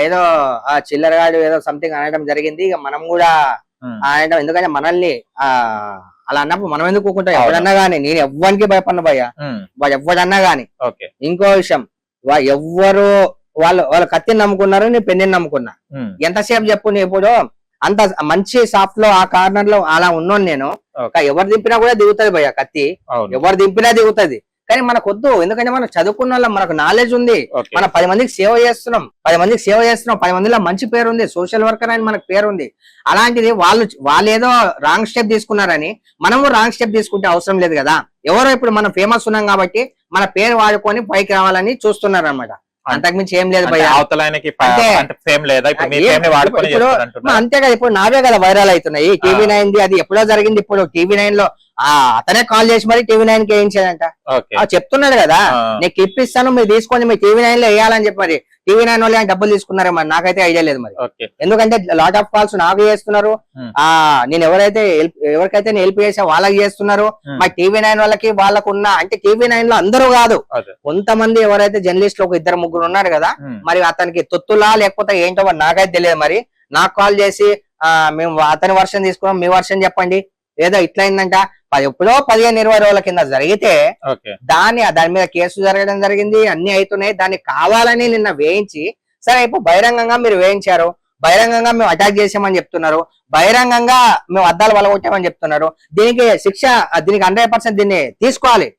ఏదో ఆ చిల్లరగాడు ఏదో సంథింగ్ అనడం జరిగింది. ఇక మనం కూడా అనడం, ఎందుకంటే మనల్ని అలా అన్నప్పుడు మనం ఎందుకు ఊరుకుంటాం? ఎవడన్నా గానీ, నేను ఎవ్వరికి భయపడిన భయ్యా, వాడు ఎవడన్నా గానీ. ఇంకో విషయం, ఎవ్వరు వాళ్ళు కత్తిని నమ్ముకున్నారు, నేను పెన్నిని నమ్ముకున్నా. ఎంతసేపు చెప్పు, నేను ఇప్పుడు అంత మంచి షాప్ లో ఆ కార్నర్ లో అలా ఉన్నాను నేను. ఎవరు దింపినా కూడా దిగుతుంది భయ్యా కత్తి, ఎవరు దింపినా దిగుతుంది. కానీ మనకు వద్దు, ఎందుకంటే మనం చదువుకున్న వాళ్ళం, మనకు నాలెడ్జ్ ఉంది, మనం 10 మందికి సేవ చేస్తున్నాం, 10 మందిలో మంచి పేరు ఉంది, సోషల్ వర్కర్ అని మనకు పేరు ఉంది. అలాంటిది వాళ్ళు ఏదో రాంగ్ స్టెప్ తీసుకున్నారని మనము రాంగ్ స్టెప్ తీసుకుంటే అవసరం లేదు కదా. ఎవరో ఇప్పుడు మనం ఫేమస్ ఉన్నాం కాబట్టి మన పేరు వాడుకొని పైకి రావాలని చూస్తున్నారు అనమాట. అంతకుమించి ఏం లేదు భయ్యా. అంతే కదా, ఇప్పుడు నావే కదా వైరల్ అవుతున్నాయి. TV9 ది అది ఎప్పుడో జరిగింది, ఇప్పుడు TV9 లో అతనే కాల్ చేసి మరి TV9 కి వేయించాడంట. చెప్తున్నాడు కదా, నేను క్లిప్ ఇస్తాను, మీరు తీసుకొని మీరు TV9 లో వేయాలని చెప్పి. మరి TV9 వాళ్ళు డబ్బులు తీసుకున్నారే మరి, నాకైతే ఐడియా లేదు మరి. ఎందుకంటే లాట్ ఆఫ్ కాల్స్ నాకు చేస్తున్నారు, నేను ఎవరికైతే హెల్ప్ చేసా వాళ్ళకి చేస్తున్నారు. మరి TV9 వాళ్ళకి వాళ్ళకున్న, అంటే TV9 లో అందరూ కాదు, కొంతమంది ఎవరైతే జర్నలిస్టులు ఒక 2-3 ఉన్నారు కదా, మరి అతనికి తొత్తులా లేకపోతే ఏంటో నాకైతే తెలియదు. మరి నాకు కాల్ చేసి మేము అతని వర్షన్ తీసుకున్నాం, మీ వర్షన్ చెప్పండి, ఏదో ఇట్లా అయిందంట. ఎప్పుడో 15-20 రోజుల కింద జరిగితే దాని మీద కేసు జరగడం జరిగింది, అన్ని అవుతున్నాయి. దాన్ని కావాలని నిన్న వేయించి, సరే ఇప్పుడు బహిరంగంగా మీరు వేయించారు, బహిరంగంగా మేము అటాక్ చేసామని చెప్తున్నారు, బహిరంగంగా మేము అద్దాలు వలగొట్టామని చెప్తున్నారు. దీనికి శిక్ష, దీనికి 100% దీన్ని తీసుకోవాలి.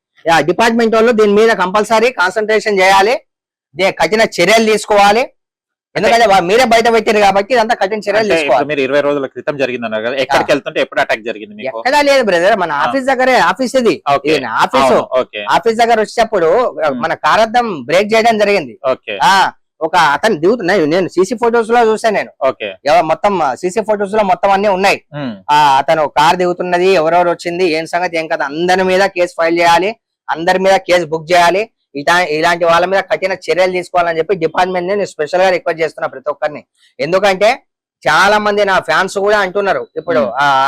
డిపార్ట్మెంట్ వాళ్ళు దీని మీద కంపల్సరీ కాన్సన్ట్రేషన్ చేయాలి, కఠిన చర్యలు తీసుకోవాలి. ఎందుకంటే మీరే బయట పెట్టారు కాబట్టి ఇదంతా కఠిన చర్యలు తీసుకోవాలి. మీరు 20 రోజుల క్రితం జరిగిందన్నారు కదా, ఎక్కడికి వెళ్తుంటే ఎప్పుడు అటాక్ జరిగింది? ఎక్కడా లేదు బ్రదర్, మన ఆఫీస్ దగ్గరే. ఆఫీస్ ఇది ఆఫీస్ దగ్గర వచ్చేటప్పుడు మన కారద్దం బ్రేక్ చేయడం జరిగింది. ఒక అతను దిగుతున్నాయి, నేను సీసీ ఫొటోస్ లో చూసాను, నేను మొత్తం సీసీ ఫొటోస్ లో మొత్తం అన్ని ఉన్నాయి. అతను కార్ దిగుతున్నది, ఎవరెవరు వచ్చింది, ఏం సంగతి ఏం కదా, అందరి మీద కేసు ఫైల్ చేయాలి, అందరి మీద కేసు బుక్ చేయాలి. ఇలాంటి వాళ్ళ మీద కఠిన చర్యలు తీసుకోవాలని చెప్పి డిపార్ట్మెంట్ నేను స్పెషల్ గా రిక్వెస్ట్ చేస్తున్నా ప్రతి ఒక్కరిని. ఎందుకంటే చాలా మంది నా ఫ్యాన్స్ కూడా అంటున్నారు, ఇప్పుడు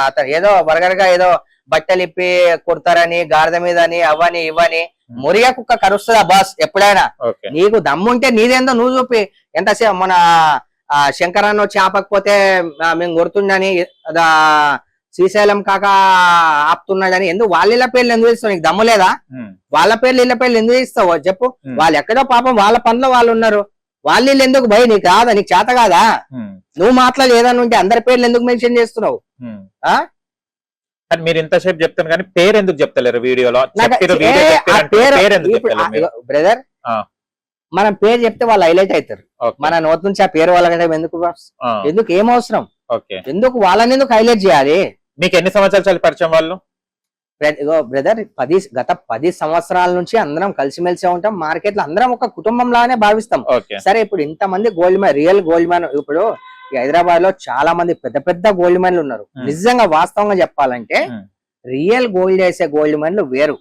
అతను ఏదో వరగర్ గా ఏదో బట్టలు ఇప్పి కుడతారని, గాడిద మీద అని, అవని ఇవని. మురిగా కుక్క కరుస్తుందా బాస్ ఎప్పుడైనా? నీకు దమ్ముంటే నీదేందో నువ్వు చూపి. ఎంతసేపు మన శంకరాన్ని వచ్చి ఆపకపోతే మేము గుర్తుండని, శ్రీశైలం కాక ఆపుతున్నాడని, ఎందుకు వాళ్ళ పేర్లు ఎందుకు ఇస్తావు? నీకు దమ్ము లేదా? వాళ్ళ పేర్లు వీళ్ళ పేర్లు ఎందుకు ఇస్తావు చెప్పు? వాళ్ళు ఎక్కడో పాపం వాళ్ళ పనిలో వాళ్ళు ఉన్నారు, వాళ్ళు వీళ్ళు ఎందుకు భయ? నీకు కాదా? నీకు చేత కాదా? నువ్వు మాట్లాడి ఏదన్నా ఉంటే అందరి పేర్లు ఎందుకు మెన్షన్ చేస్తున్నావు? మీరు ఇంతసేపు చెప్తాను కానీ పేరు ఎందుకు చెప్తలేరు వీడియోలో? బ్రదర్, మనం పేరు చెప్తే వాళ్ళు హైలైట్ అవుతారు, మన నోటి నుంచి ఆ పేరు వాళ్ళకంటే ఎందుకు ఏం అవసరం? ఎందుకు వాళ్ళని ఎందుకు హైలైట్ చేయాలి? మీకు ఎన్ని సంవత్సరాలు పరిచయం వాళ్ళు? బ్రదర్, గత 10 సంవత్సరాల నుంచి అందరం కలిసిమెలిసి ఉంటాం. మార్కెట్ లో అందరం ఒక కుటుంబం లాగానే భావిస్తాం. సరే, ఇప్పుడు ఇంతమంది gold man, real gold man, ఇప్పుడు హైదరాబాద్ లో చాలా మంది పెద్ద పెద్ద గోల్డ్ మ్యాన్లు ఉన్నారు. నిజంగా వాస్తవంగా చెప్పాలంటే రియల్ గోల్డ్ చేసే గోల్డ్ మ్యాన్లు వేరు,